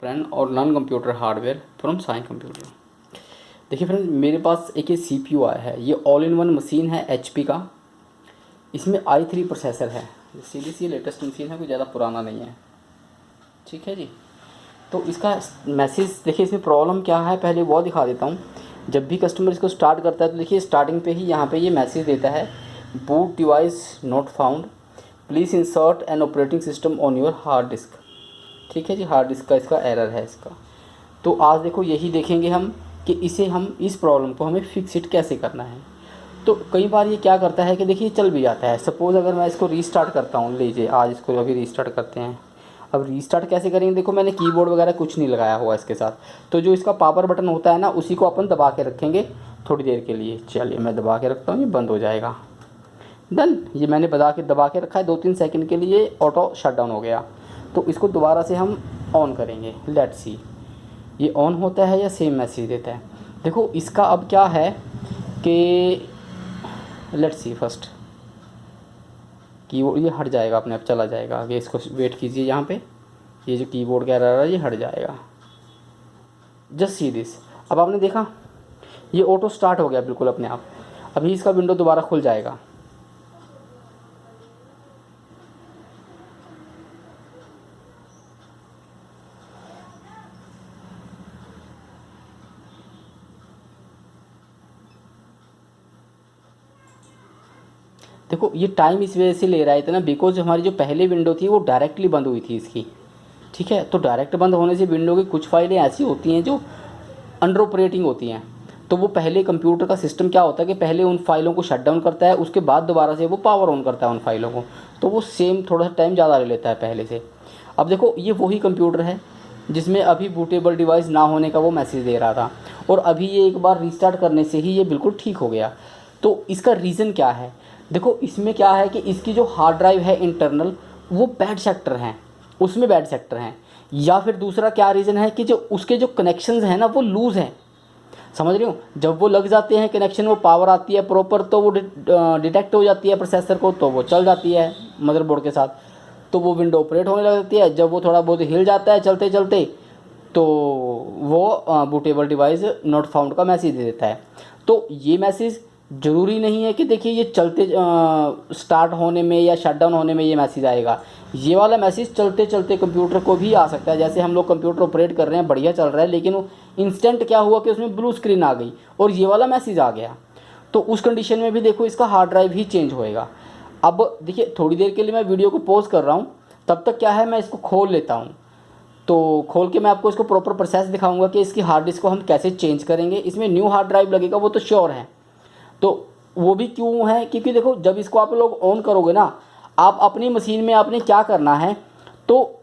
Friend और non computer hardware from sign computer. देखिए friends, मेरे पास एक ये CPU आया है। ये ऑल इन वन मशीन है HP का। इसमें i3 प्रोसेसर है। सीधी सी लेटेस्ट मशीन है, कोई ज़्यादा पुराना नहीं है। ठीक है जी। तो इसका मैसेज देखिए, इसमें प्रॉब्लम क्या है पहले वो दिखा देता हूँ। जब भी कस्टमर इसको स्टार्ट करता है तो देखिए स्टार्टिंग पे ही यहाँ पे ये मैसेज देता है, boot device not found, please insert an operating system on your hard disk. ठीक है जी, हार्ड डिस्क का इसका एरर है इसका। तो आज देखो यही देखेंगे हम कि इसे हम इस प्रॉब्लम को हमें फिक्स इट कैसे करना है। तो कई बार ये क्या करता है कि देखिए चल भी जाता है। सपोज़ अगर मैं इसको रीस्टार्ट करता हूँ, लीजिए आज इसको अभी रीस्टार्ट करते हैं। अब रीस्टार्ट कैसे करेंगे, देखो मैंने कीबोर्ड वगैरह कुछ नहीं लगाया हुआ इसके साथ। तो जो इसका पावर बटन होता है ना, उसी को अपन दबा के रखेंगे थोड़ी देर के लिए। चलिए मैं दबा के रखता हूँ, ये बंद हो जाएगा। डन, ये मैंने दबा के रखा है। 2-3 सेकंड के लिए ऑटो शट डाउन हो गया। तो इसको दोबारा से हम ऑन करेंगे। लेट्स सी ये ऑन होता है या सेम मैसेज देता है। देखो इसका अब क्या है कि लेट्स सी फर्स्ट कीबोर्ड ये हट जाएगा, अपने आप चला जाएगा आगे। इसको वेट कीजिए, यहाँ पे ये जो कीबोर्ड का एरर है ये हट जाएगा। Just see this. अब आपने देखा ये ऑटो स्टार्ट हो गया बिल्कुल अपने आप। अभी इसका विंडो दोबारा खुल जाएगा। देखो ये टाइम इस वजह से ले रहा है इतना, बिकॉज हमारी जो पहली विंडो थी वो डायरेक्टली बंद हुई थी इसकी। ठीक है, तो डायरेक्ट बंद होने से विंडो की कुछ फाइलें ऐसी होती हैं जो अंडर ऑपरेटिंग होती हैं। तो वो पहले कंप्यूटर का सिस्टम क्या होता है कि पहले उन फाइलों को शट डाउन करता है, उसके बाद दोबारा से वो पावर ऑन करता है उन फाइलों को। तो वो सेम थोड़ा सा टाइम ज़्यादा ले लेता है पहले से। अब देखो ये वही कंप्यूटर है जिसमें अभी बूटेबल डिवाइस ना होने का वो मैसेज दे रहा था, और अभी ये एक बार रीस्टार्ट करने से ही ये बिल्कुल ठीक हो गया। तो इसका रीज़न क्या है, देखो इसमें क्या है कि इसकी जो हार्ड ड्राइव है इंटरनल वो बैड सेक्टर हैं, उसमें बैड सेक्टर हैं। या फिर दूसरा क्या रीज़न है कि जो उसके जो कनेक्शंस हैं ना वो लूज़ हैं। समझ रहे हो, जब वो लग जाते हैं कनेक्शन, वो पावर आती है प्रॉपर, तो वो डिटेक्ट हो जाती है प्रोसेसर को, तो वो चल जाती है मदरबोर्ड के साथ। तो वो विंडो ऑपरेट होने लग जाती है। जब वो थोड़ा बहुत हिल जाता है चलते चलते, तो वो बूटेबल डिवाइस नॉट फाउंड का मैसेज दे देता है। तो ये मैसेज ज़रूरी नहीं है कि देखिए ये चलते स्टार्ट होने में या शट डाउन होने में ये मैसेज आएगा। ये वाला मैसेज चलते चलते कंप्यूटर को भी आ सकता है। जैसे हम लोग कंप्यूटर ऑपरेट कर रहे हैं, बढ़िया चल रहा है, लेकिन इंस्टेंट क्या हुआ कि उसमें ब्लू स्क्रीन आ गई और ये वाला मैसेज आ गया। तो उस कंडीशन में भी देखो इसका हार्ड ड्राइव ही चेंज होएगा। अब देखिए थोड़ी देर के लिए मैं वीडियो को पॉज कर रहा हूँ, तब तक क्या है मैं इसको खोल लेता हूँ। तो खोल के मैं आपको इसको प्रॉपर प्रोसेस दिखाऊंगा कि इसकी हार्ड डिस्क को हम कैसे चेंज करेंगे। इसमें न्यू हार्ड ड्राइव लगेगा, वो तो श्योर है। तो वो भी क्यों है, क्योंकि देखो जब इसको आप लोग ऑन करोगे ना, आप अपनी मशीन में आपने क्या करना है, तो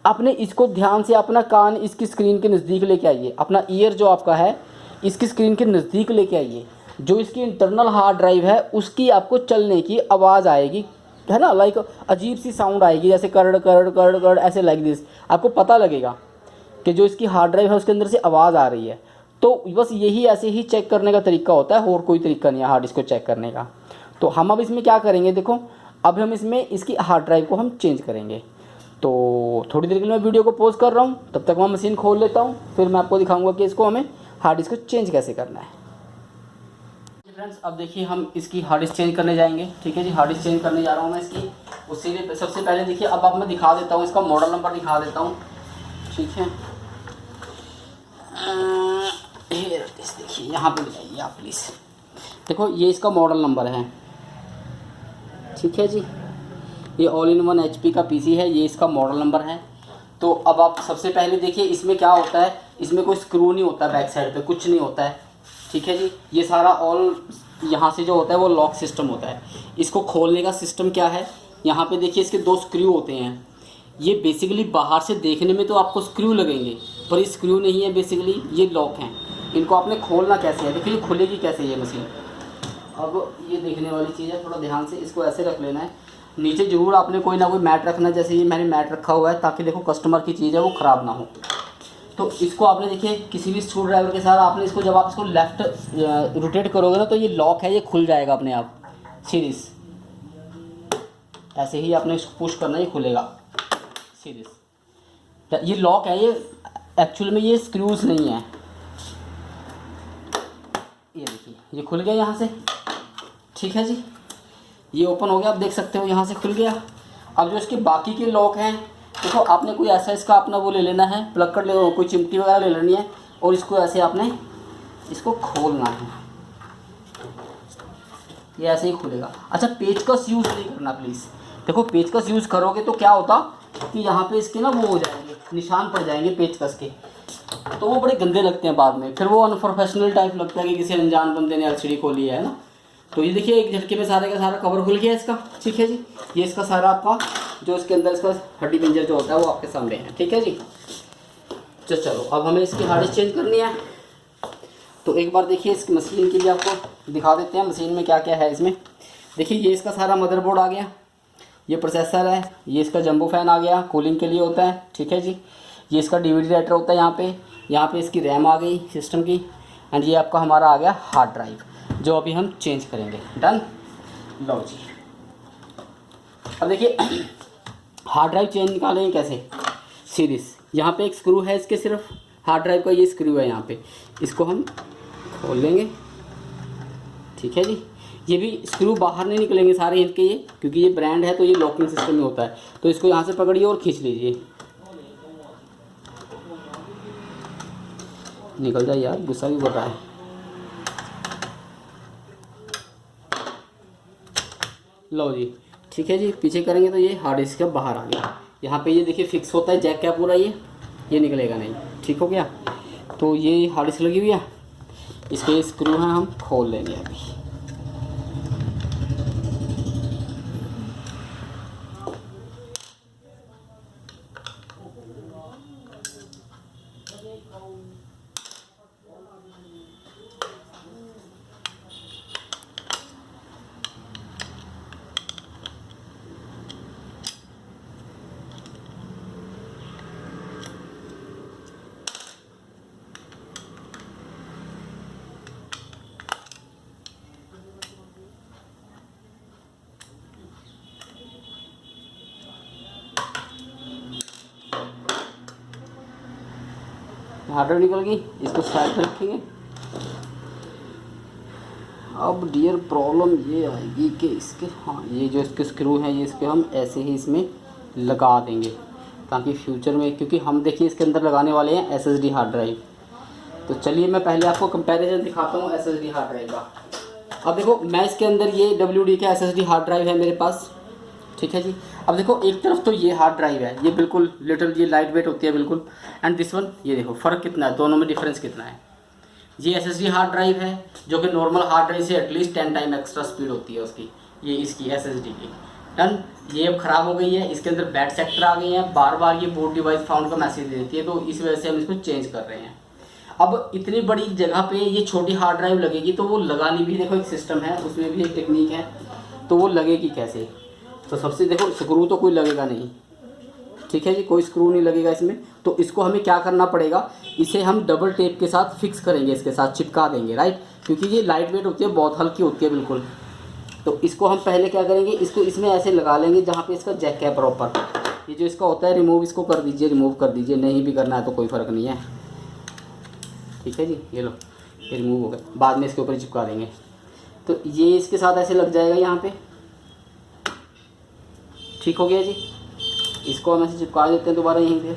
आपने इसको ध्यान से अपना कान इसकी स्क्रीन के नज़दीक लेके आइए। अपना ईयर जो आपका है इसकी स्क्रीन के नज़दीक लेके आइए। जो इसकी इंटरनल हार्ड ड्राइव है उसकी आपको चलने की आवाज़ आएगी, है ना, लाइक अजीब सी साउंड आएगी, जैसे करड़ करड़ करड़ करड़ ऐसे, लाइक दिस। आपको पता लगेगा कि जो इसकी हार्ड ड्राइव है उसके अंदर से आवाज़ आ रही है। तो बस यही ऐसे ही चेक करने का तरीका होता है, और कोई तरीका नहीं है हार्ड डिस्क को चेक करने का। तो हम अब इसमें क्या करेंगे, देखो अब हम इसमें इसकी हार्ड ड्राइव को हम चेंज करेंगे। तो थोड़ी देर के लिए मैं वीडियो को पॉज कर रहा हूँ, तब तक मैं मशीन खोल लेता हूँ, फिर मैं आपको दिखाऊंगा कि इसको हमें हार्ड डिस्क को चेंज कैसे करना है। फ्रेंड्स अब देखिए हम इसकी हार्ड डिस्क चेंज करने जाएंगे। ठीक है जी, हार्ड डिस्क चेंज करने जा रहा हूँ मैं इसकी। उससे लिए सबसे पहले देखिए अब आप मैं दिखा देता हूँ, इसका मॉडल नंबर दिखा देता हूँ। ठीक है, देखिए यहाँ पे जाइए आप प्लीज़। देखो ये इसका मॉडल नंबर है। ठीक है जी, ये ऑल इन वन HP का PC है, ये इसका मॉडल नंबर है। तो अब आप सबसे पहले देखिए इसमें क्या होता है, इसमें कोई स्क्रू नहीं होता, बैक साइड पे कुछ नहीं होता है। ठीक है जी, ये सारा ऑल यहाँ से जो होता है वो लॉक सिस्टम होता है। इसको खोलने का सिस्टम क्या है, यहाँ पे देखिए इसके 2 स्क्रू होते हैं। ये बेसिकली बाहर से देखने में तो आपको स्क्रू लगेंगे, पर ये स्क्रू नहीं है, बेसिकली ये लॉक हैं। इनको आपने खोलना कैसे है, देखिए खुलेगी कैसे ये मशीन। अब ये देखने वाली चीज़ है, थोड़ा ध्यान से इसको ऐसे रख लेना है। नीचे ज़रूर आपने कोई ना कोई मैट रखना है, जैसे ये मैंने मैट रखा हुआ है, ताकि देखो कस्टमर की चीज़ है वो ख़राब ना हो। तो इसको आपने देखिए किसी भी स्क्रू ड्राइवर के साथ आपने इसको, जब आप इसको लेफ़्ट रोटेट करोगे ना, तो ये लॉक है, ये खुल जाएगा अपने आप सीरीज। ऐसे ही आपने इसको पुश करना, ये खुलेगा सीरीज। ये लॉक है, ये एक्चुअल में ये स्क्रूज नहीं है। ये देखिए ये खुल गया यहाँ से, ठीक है जी, ये ओपन हो गया, आप देख सकते हो यहाँ से खुल गया। अब जो इसके बाकी के लॉक हैं, देखो आपने कोई ऐसा इसका अपना वो ले लेना है, प्लग कर ले, कोई चिमटी वगैरह ले लेनी है और इसको ऐसे आपने इसको खोलना है, ये ऐसे ही खुलेगा। अच्छा पेचकस यूज़ नहीं करना प्लीज़। देखो पेचकस यूज़ करोगे तो क्या होता कि यहाँ पे इसके ना वो हो जाएंगे, निशान पड़ जाएंगे पेचकस के, तो वो बड़े गंदे लगते हैं बाद में, फिर वो अनप्रोफेशनल टाइप लगता है कि किसी अनजान बंदे ने एलसीडी खोली है ना। तो ये देखिए एक झटके में सारे का सारा कवर खुल गया इसका, ठीक है जी। ये इसका सारा आपका जो इसके अंदर इसका हड्डी पिंजर जो होता है वो आपके सामने है, ठीक है जी। चलो अब हमें इसकी हार्ड डिस्क चेंज करनी है, तो एक बार देखिए इस मशीन की भी आपको दिखा देते हैं मशीन में क्या क्या है इसमें। देखिए ये इसका सारा मदरबोर्ड आ गया, ये प्रोसेसर है, ये इसका जंबो फैन आ गया, कूलिंग के लिए होता है, ठीक है जी। ये इसका डीवीडी राइटर होता है यहाँ पे इसकी रैम आ गई सिस्टम की, एंड ये आपका हमारा आ गया हार्ड ड्राइव जो अभी हम चेंज करेंगे। डन, लो जी। अब देखिए हार्ड ड्राइव चेंज निकालेंगे कैसे, सीरीज यहाँ पे एक स्क्रू है इसके, सिर्फ हार्ड ड्राइव का ये स्क्रू है यहाँ पे, इसको हम खोल लेंगे, ठीक है जी। ये भी स्क्रू बाहर नहीं निकलेंगे सारे इनके ये, क्योंकि ये ब्रांड है तो ये लॉकिंग सिस्टम में होता है, तो इसको यहाँ से पकड़िए और खींच लीजिए। निकल जाए यार, गुस्सा भी बढ़ रहा है। लो जी, ठीक है जी, पीछे करेंगे तो ये हार्ड डिस्क का बाहर आ गया। यहाँ पे ये देखिए फिक्स होता है जैक क्या पूरा, ये निकलेगा नहीं, ठीक हो गया। तो ये हार्ड डिस्क लगी हुई है, इसके स्क्रू हैं हम खोल लेंगे अभी। हार्ड ड्राइव निकल गई, इसको साइड रखेंगे। अब डियर प्रॉब्लम ये आएगी कि इसके ये जो इसके स्क्रू हैं ये इसके हम ऐसे ही इसमें लगा देंगे ताकि फ्यूचर में, क्योंकि हम देखिए इसके अंदर लगाने वाले हैं एसएसडी हार्ड ड्राइव। तो चलिए मैं पहले आपको कंपैरिजन दिखाता हूँ एसएसडी हार्ड ड्राइव का। अब देखो मैं इसके अंदर ये WD का एसएसडी हार्ड ड्राइव है मेरे पास, ठीक है जी। अब देखो एक तरफ तो ये हार्ड ड्राइव है, ये बिल्कुल लिटिल ये लाइट वेट होती है बिल्कुल, एंड दिस वन ये देखो फ़र्क कितना है, दोनों में डिफरेंस कितना है। ये एसएसडी हार्ड ड्राइव है जो कि नॉर्मल हार्ड ड्राइव से एटलीस्ट 10 टाइम एक्स्ट्रा स्पीड होती है उसकी, ये इसकी एसएसडी की। डन, ये अब ख़राब हो गई है, इसके अंदर बैड सेक्टर आ गए हैं, बार बार ये बूट डिवाइस फाउंड का मैसेज दे देती है, तो इस वजह से हम इसको चेंज कर रहे हैं। अब इतनी बड़ी जगह पे ये छोटी हार्ड ड्राइव लगेगी तो वो लगानी भी, देखो एक सिस्टम है उसमें भी एक टेक्निक है, तो वो लगेगी कैसे। तो सबसे देखो स्क्रू तो कोई लगेगा नहीं, ठीक है जी, कोई स्क्रू नहीं लगेगा इसमें। तो इसको हमें क्या करना पड़ेगा, इसे हम डबल टेप के साथ फिक्स करेंगे, इसके साथ चिपका देंगे, राइट, क्योंकि ये लाइट वेट होती है, बहुत हल्की होती है बिल्कुल। तो इसको हम पहले क्या करेंगे, इसको इसमें ऐसे लगा लेंगे जहाँ पे इसका जैक है प्रॉपर। ये जो इसका होता है रिमूव, इसको कर दीजिए, रिमूव कर दीजिए, नहीं भी करना है तो कोई फ़र्क नहीं है, ठीक है जी। ये लो ये रिमूव हो गया, बाद में इसके ऊपर चिपका देंगे। तो ये इसके साथ ऐसे लग जाएगा यहाँ पे, ठीक हो गया जी। इसको हम ऐसे चिपका देते हैं दोबारा यहीं पे।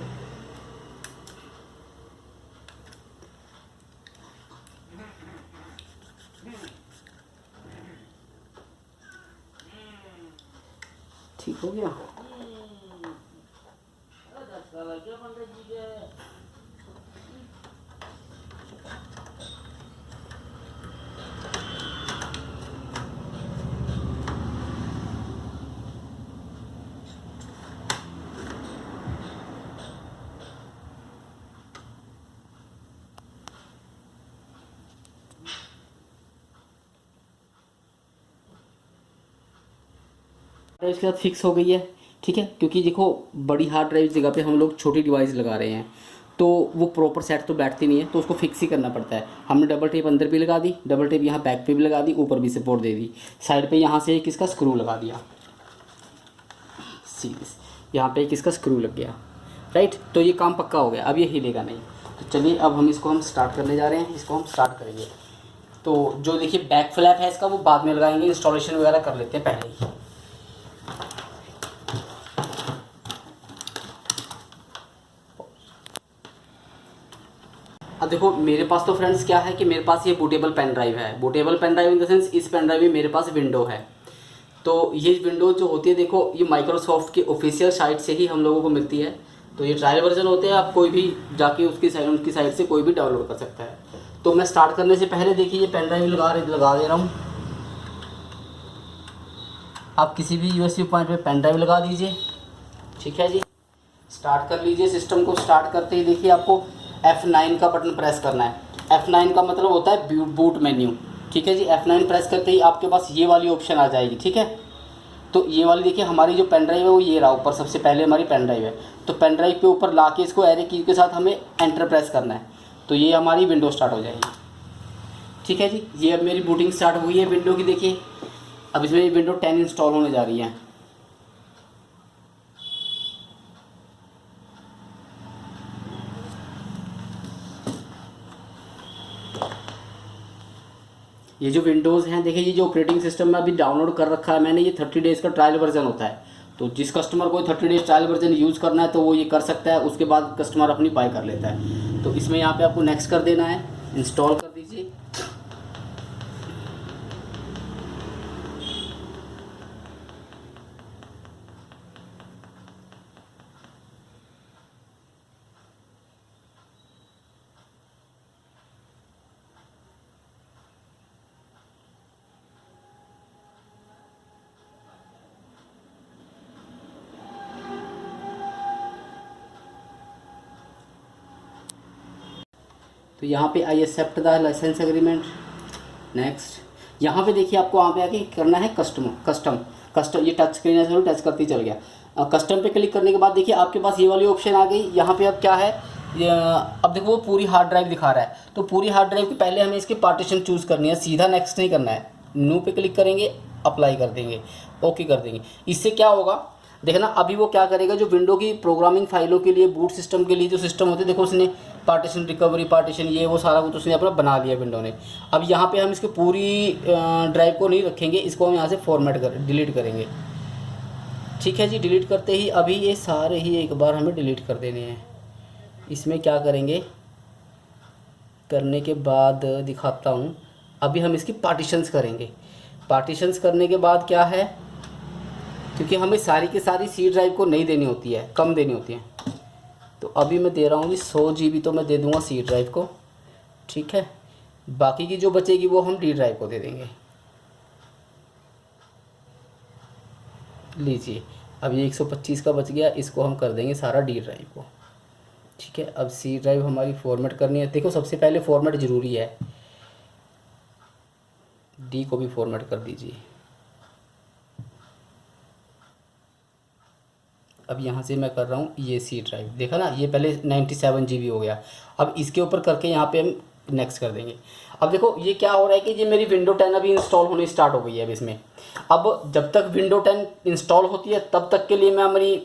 ठीक हो गया। ड्राइव के साथ फिक्स हो गई है, ठीक है, क्योंकि देखो बड़ी हार्ड ड्राइव जगह पे हम लोग छोटी डिवाइस लगा रहे हैं तो वो प्रॉपर सेट तो बैठती नहीं है, तो उसको फिक्स ही करना पड़ता है। हमने डबल टेप अंदर भी लगा दी, डबल टेप यहाँ बैक पे भी लगा दी, ऊपर भी सपोर्ट दे दी, साइड पे यहाँ से एक इसका स्क्रू लगा दिया, सीरीज यहाँ पे एक इसका स्क्रू लग गया। राइट। तो ये काम पक्का हो गया, अब ये हिलेगा नहीं। तो चलिए अब हम इसको हम स्टार्ट करने जा रहे हैं, इसको हम स्टार्ट करेंगे। तो जो देखिए बैक फ्लैप है इसका वो बाद में लगाएंगे, इंस्टॉलेशन वगैरह कर लेते हैं पहले ही। अब देखो मेरे पास तो फ्रेंड्स क्या है कि मेरे पास ये बूटेबल पेन ड्राइव है। Bootable pen drive in the sense इस पेन ड्राइव में मेरे पास विंडो है। तो ये विंडो जो होती है देखो ये माइक्रोसॉफ्ट की ऑफिशियल साइट से ही हम लोगों को मिलती है। तो ये ट्रायल वर्जन होते हैं, आप कोई भी जाके उनकी साइट से कोई भी डाउनलोड कर सकता है। तो मैं स्टार्ट करने से पहले देखिए ये पेन ड्राइव लगा दे रहा हूँ। आप किसी भी यूएसबी पॉइंट पे पेन ड्राइव लगा दीजिए, ठीक है जी। स्टार्ट कर लीजिए। सिस्टम को स्टार्ट करते ही देखिए आपको F9 का बटन प्रेस करना है। F9 का मतलब होता है बूट मेन्यू, ठीक है जी। F9 प्रेस करते ही आपके पास ये वाली ऑप्शन आ जाएगी, ठीक है। तो ये वाली देखिए हमारी जो पेन ड्राइव है वो ये रहा ऊपर, सबसे पहले हमारी पेन ड्राइव है। तो पेन ड्राइव के ऊपर ला के इसको एरो की के साथ हमें एंटर प्रेस करना है, तो ये हमारी विंडो स्टार्ट हो जाएगी, ठीक है जी। ये अब मेरी बूटिंग स्टार्ट हुई है विंडो की, देखिए अब इसमें ये विंडो 10 इंस्टॉल होने जा रही है। ये जो विंडोज़ हैं देखिए, ये जो ऑपरेटिंग सिस्टम में अभी डाउनलोड कर रखा है मैंने, ये 30 डेज़ का ट्रायल वर्जन होता है। तो जिस कस्टमर को 30 डेज़ ट्रायल वर्जन यूज़ करना है तो वो ये कर सकता है, उसके बाद कस्टमर अपनी बाय कर लेता है। तो इसमें यहाँ पे आपको नेक्स्ट कर देना है, इंस्टॉल कर दीजिए। तो यहाँ पे I accept the license agreement, next. यहाँ पे देखिए आपको वहाँ पे आके करना है कस्टम ये टच स्क्रीन है, टच करते ही चल गया। कस्टम पे क्लिक करने के बाद देखिए आपके पास ये वाली ऑप्शन आ गई। यहाँ पे अब क्या है, अब देखो वो पूरी हार्ड ड्राइव दिखा रहा है। तो पूरी हार्ड ड्राइव के पहले हमें इसकी पार्टीशन चूज़ करनी है, सीधा नेक्स्ट नहीं करना है। न्यू पे क्लिक करेंगे, अप्लाई कर देंगे, ओके कर देंगे। इससे क्या होगा देखना, अभी वो क्या करेगा, जो विंडो की प्रोग्रामिंग फाइलों के लिए बूट सिस्टम के लिए जो सिस्टम होते हैं देखो उसने पार्टीशन रिकवरी पार्टीशन ये वो सारा कुछ उसने अपना बना लिया विंडो ने। अब यहाँ पे हम इसकी पूरी ड्राइव को नहीं रखेंगे, इसको हम यहाँ से फॉर्मेट डिलीट करेंगे, ठीक है जी। डिलीट करते ही अभी ये सारे ही एक बार हमें डिलीट कर देने हैं। इसमें क्या करेंगे, करने के बाद दिखाता हूँ। अभी हम इसकी पार्टीशंस करेंगे। पार्टीशंस करने के बाद क्या है, क्योंकि हमें सारी की सारी सी ड्राइव को नहीं देनी होती है, कम देनी होती है। तो अभी मैं दे रहा हूँ जी 100 GB तो मैं दे दूँगा सी ड्राइव को, ठीक है। बाकी की जो बचेगी वो हम डी ड्राइव को दे देंगे। लीजिए अब ये 125 का बच गया, इसको हम कर देंगे सारा डी ड्राइव को, ठीक है। अब सी ड्राइव हमारी फॉर्मेट करनी है। देखो सबसे पहले फॉर्मेट ज़रूरी है, डी को भी फॉर्मेट कर दीजिए। अब यहाँ से मैं कर रहा हूँ ये सी ड्राइव, देखा ना ये पहले 97 GB हो गया। अब इसके ऊपर करके यहाँ पे हम नेक्स्ट कर देंगे। अब देखो ये क्या हो रहा है कि ये मेरी विंडो 10 अभी इंस्टॉल होनी स्टार्ट हो गई है अब इसमें। अब जब तक विंडो 10 इंस्टॉल होती है तब तक के लिए मैं हमारी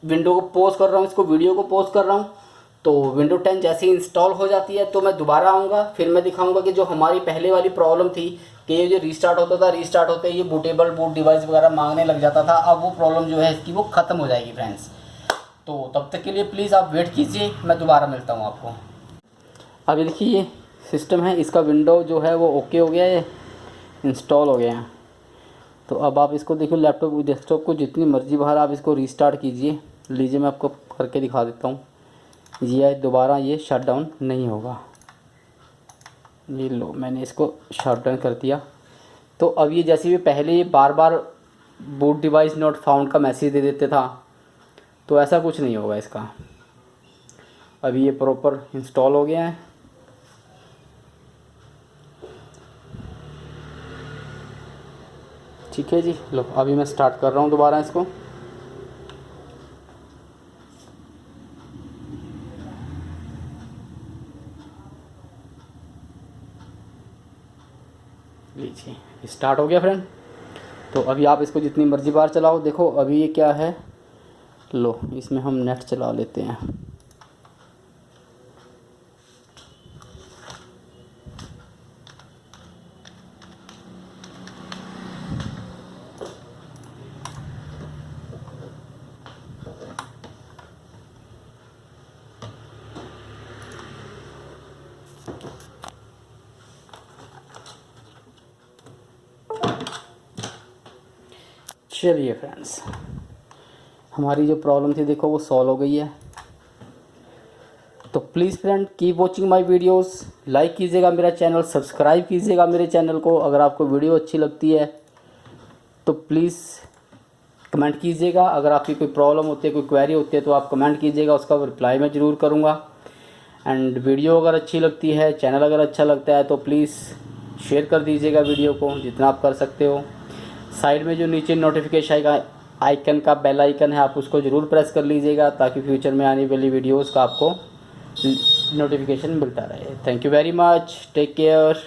विंडो को पॉज कर रहा हूँ, इसको वीडियो को पॉज कर रहा हूँ। तो विंडो 10 जैसे ही इंस्टॉल हो जाती है तो मैं दोबारा आऊँगा, फिर मैं दिखाऊँगा कि जो हमारी पहले वाली प्रॉब्लम थी कि ये जो रीस्टार्ट होता था, रीस्टार्ट होते ये बूटेबल बूट डिवाइस वगैरह मांगने लग जाता था, अब वो प्रॉब्लम जो है इसकी वो ख़त्म हो जाएगी फ्रेंड्स। तो तब तक के लिए प्लीज़ आप वेट कीजिए, मैं दोबारा मिलता हूँ आपको। अभी देखिए ये सिस्टम है, इसका विंडो जो है वो ओके हो गया है, इंस्टॉल हो गया है। तो अब आप इसको देखिए लैपटॉप डेस्कटॉप को जितनी मर्ज़ी बाहर आप इसको रीस्टार्ट कीजिए। लीजिए मैं आपको करके दिखा देता हूँ। ये दोबारा ये शट डाउन नहीं होगा। ये लो मैंने इसको शट डाउन कर दिया। तो अब ये जैसे भी पहले ये बार बार बूट डिवाइस नॉट फाउंड का मैसेज दे देते था, तो ऐसा कुछ नहीं होगा इसका। अभी ये प्रॉपर इंस्टॉल हो गया है। ठीक है जी, लो अभी मैं स्टार्ट कर रहा हूँ दोबारा इसको। लीजिए स्टार्ट हो गया फ्रेंड। तो अभी आप इसको जितनी मर्ज़ी बार चलाओ। देखो अभी ये क्या है लो इसमें हम नेट चला लेते हैं। चलिए फ्रेंड्स, हमारी जो प्रॉब्लम थी देखो वो सॉल्व हो गई है। तो please friend keep watching my videos, like कीजिएगा मेरा चैनल, सब्सक्राइब कीजिएगा मेरे चैनल को। अगर आपको वीडियो अच्छी लगती है तो प्लीज़ कमेंट कीजिएगा। अगर आपकी कोई प्रॉब्लम होती है, कोई क्वेरी होती है तो आप कमेंट कीजिएगा, उसका रिप्लाई मैं ज़रूर करूँगा। एंड वीडियो अगर अच्छी लगती है, चैनल अगर अच्छा लगता है तो प्लीज़ शेयर कर दीजिएगा वीडियो को जितना आप कर सकते हो। साइड में जो नीचे नोटिफिकेशन आइकन का बेल आइकन है, आप उसको ज़रूर प्रेस कर लीजिएगा ताकि फ्यूचर में आने वाली वीडियोस का आपको नोटिफिकेशन मिलता रहे। Thank you very much, take care.